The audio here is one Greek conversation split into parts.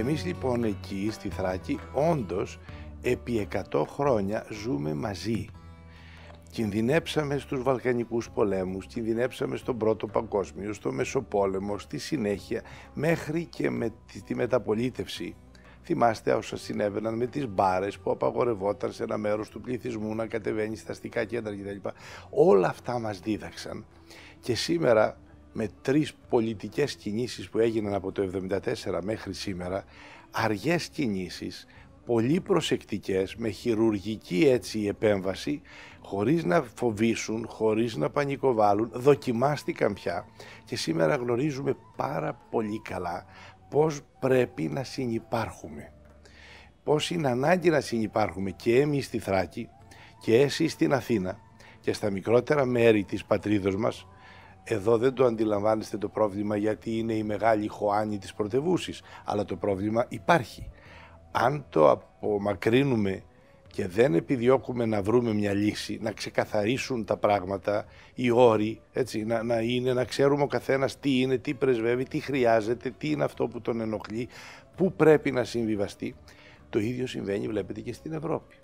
Εμείς λοιπόν εκεί στη Θράκη όντως επί 100 χρόνια ζούμε μαζί. Κινδυνέψαμε στους Βαλκανικούς πολέμους, κινδυνέψαμε στον Πρώτο Παγκόσμιο, στο Μεσοπόλεμο, στη συνέχεια, μέχρι και με τη μεταπολίτευση. Θυμάστε όσα συνέβαιναν με τις μπάρες που απαγορευόταν σε ένα μέρος του πληθυσμού να κατεβαίνει στα αστικά κέντρα κτλ. Όλα αυτά μας δίδαξαν και σήμερα με 3 πολιτικές κινήσεις που έγιναν από το 1974 μέχρι σήμερα, αργές κινήσεις, πολύ προσεκτικές, με χειρουργική έτσι επέμβαση, χωρίς να φοβήσουν, χωρίς να πανικοβάλλουν, δοκιμάστηκαν πια και σήμερα γνωρίζουμε πάρα πολύ καλά πώς πρέπει να συνυπάρχουμε. Πώς είναι ανάγκη να συνυπάρχουμε και εμείς στη Θράκη και εσείς στην Αθήνα και στα μικρότερα μέρη της πατρίδος μας. Εδώ δεν το αντιλαμβάνεστε το πρόβλημα γιατί είναι η μεγάλη χωάνη της πρωτευούσης, αλλά το πρόβλημα υπάρχει. Αν το απομακρύνουμε και δεν επιδιώκουμε να βρούμε μια λύση, να ξεκαθαρίσουν τα πράγματα, οι όροι, έτσι, να ξέρουμε ο καθένας τι είναι, τι πρεσβεύει, τι χρειάζεται, τι είναι αυτό που τον ενοχλεί, πού πρέπει να συμβιβαστεί, το ίδιο συμβαίνει βλέπετε και στην Ευρώπη.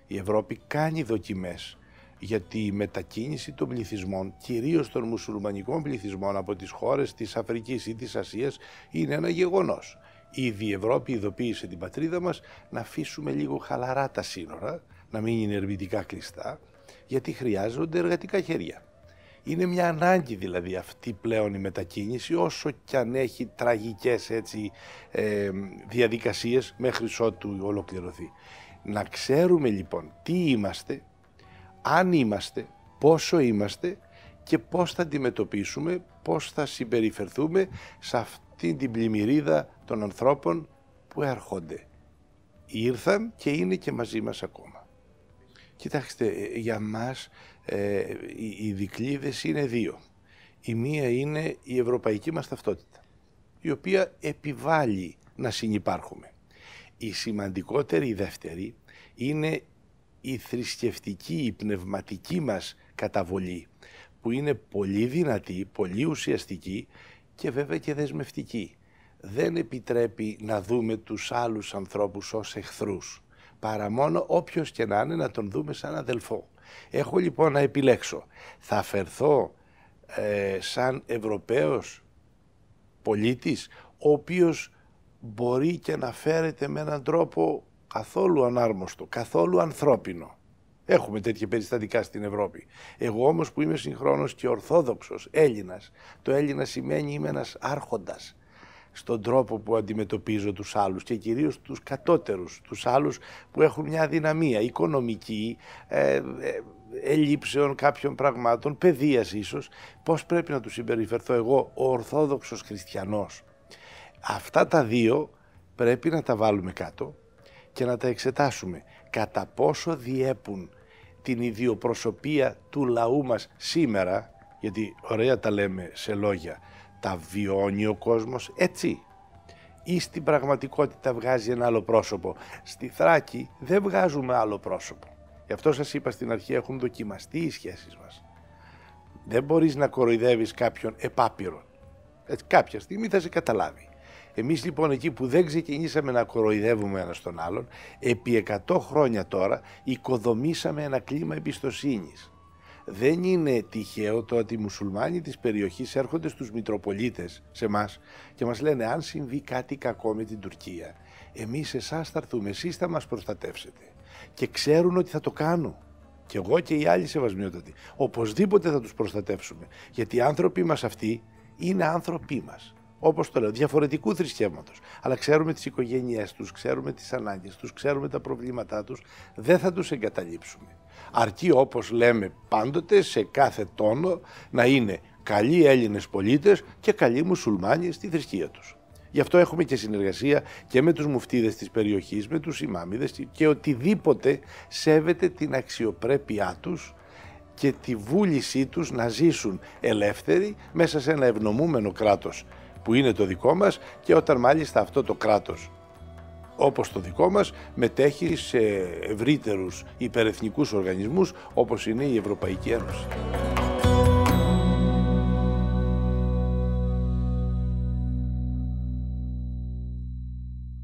Η Ευρώπη κάνει δοκιμές για τη μετακίνηση των πληθυσμών, κυρίως των μουσουλμανικών πληθυσμών από τις χώρες της Αφρικής ή της Ασίας, είναι ένα γεγονός. Ήδη η Ευρώπη ειδοποίησε την πατρίδα μας να αφήσουμε λίγο χαλαρά τα σύνορα, να μην είναι ερμητικά κλειστά, γιατί χρειάζονται εργατικά χέρια. Είναι μια ανάγκη δηλαδή αυτή πλέον η μετακίνηση, όσο κι αν έχει τραγικές έτσι, διαδικασίες μέχρι ότου ολοκληρωθεί. Να ξέρουμε λοιπόν τι είμαστε, αν είμαστε, πόσο είμαστε και πώς θα αντιμετωπίσουμε, πώς θα συμπεριφερθούμε σε αυτή την πλημμυρίδα των ανθρώπων που έρχονται. Ήρθαν και είναι και μαζί μας ακόμα. Κοιτάξτε, για μας οι δικλείδες είναι 2. Η μία είναι η ευρωπαϊκή μας ταυτότητα, η οποία επιβάλλει να συνυπάρχουμε. Η σημαντικότερη, η δεύτερη, είναι η θρησκευτική, η πνευματική μας καταβολή, που είναι πολύ δυνατή, πολύ ουσιαστική και βέβαια και δεσμευτική. Δεν επιτρέπει να δούμε τους άλλους ανθρώπους ως εχθρούς, παρά μόνο όποιος και να είναι να τον δούμε σαν αδελφό. Έχω λοιπόν να επιλέξω. Θα φερθώ σαν Ευρωπαίος πολίτης, ο οποίος μπορεί και να φέρεται με έναν τρόπο καθόλου ανάρμοστο, καθόλου ανθρώπινο. Έχουμε τέτοια περιστατικά στην Ευρώπη. Εγώ όμως που είμαι συγχρόνως και ορθόδοξος Έλληνας, το Έλληνα σημαίνει είμαι ένας άρχοντας στον τρόπο που αντιμετωπίζω τους άλλους και κυρίως τους κατώτερους, τους άλλους που έχουν μια αδυναμία οικονομική, ελλείψεων κάποιων πραγμάτων, παιδείας ίσως, πώς πρέπει να τους συμπεριφερθώ εγώ, ο ορθόδοξος χριστιανός. Αυτά τα 2 πρέπει να τα βάλουμε κάτω και να τα εξετάσουμε κατά πόσο διέπουν την ιδιοπροσωπία του λαού μας σήμερα, γιατί ωραία τα λέμε σε λόγια, τα βιώνει ο κόσμος έτσι ή στην πραγματικότητα βγάζει ένα άλλο πρόσωπο. Στη Θράκη δεν βγάζουμε άλλο πρόσωπο. Γι' αυτό σας είπα στην αρχή έχουν δοκιμαστεί οι σχέσεις μας. Δεν μπορείς να κοροϊδεύεις κάποιον επάπειρον. Κάποια στιγμή θα σε καταλάβει. Εμείς λοιπόν εκεί που δεν ξεκινήσαμε να κοροϊδεύουμε ένας τον άλλον, επί 100 χρόνια τώρα οικοδομήσαμε ένα κλίμα εμπιστοσύνης. Δεν είναι τυχαίο το ότι οι μουσουλμάνοι της περιοχής έρχονται στους Μητροπολίτες, σε εμάς, και μας λένε αν συμβεί κάτι κακό με την Τουρκία, εμείς εσάς θα έρθουμε, εσείς θα μας προστατεύσετε. Και ξέρουν ότι θα το κάνουν. Και εγώ και οι άλλοι σεβασμιότατοι. Οπωσδήποτε θα τους προστατεύσουμε. Γιατί οι άνθρωποι μας αυτοί είναι άνθρωποι μας. Όπως το λέω, διαφορετικού θρησκεύματος. Αλλά ξέρουμε τις οικογένειές τους, ξέρουμε τις ανάγκες τους, ξέρουμε τα προβλήματά τους, δεν θα τους εγκαταλείψουμε. Αρκεί όπως λέμε πάντοτε σε κάθε τόνο να είναι καλοί Έλληνες πολίτες και καλοί μουσουλμάνοι στη θρησκεία τους. Γι' αυτό έχουμε και συνεργασία και με τους μουφτίδες της περιοχής, με τους ημάμιδες και οτιδήποτε σέβεται την αξιοπρέπειά τους και τη βούλησή τους να ζήσουν ελεύθεροι μέσα σε ένα ευνομούμενο κράτος που είναι το δικό μας και όταν μάλιστα αυτό το κράτος όπως το δικό μας μετέχει σε ευρύτερους υπερεθνικούς οργανισμούς όπως είναι η Ευρωπαϊκή Ένωση.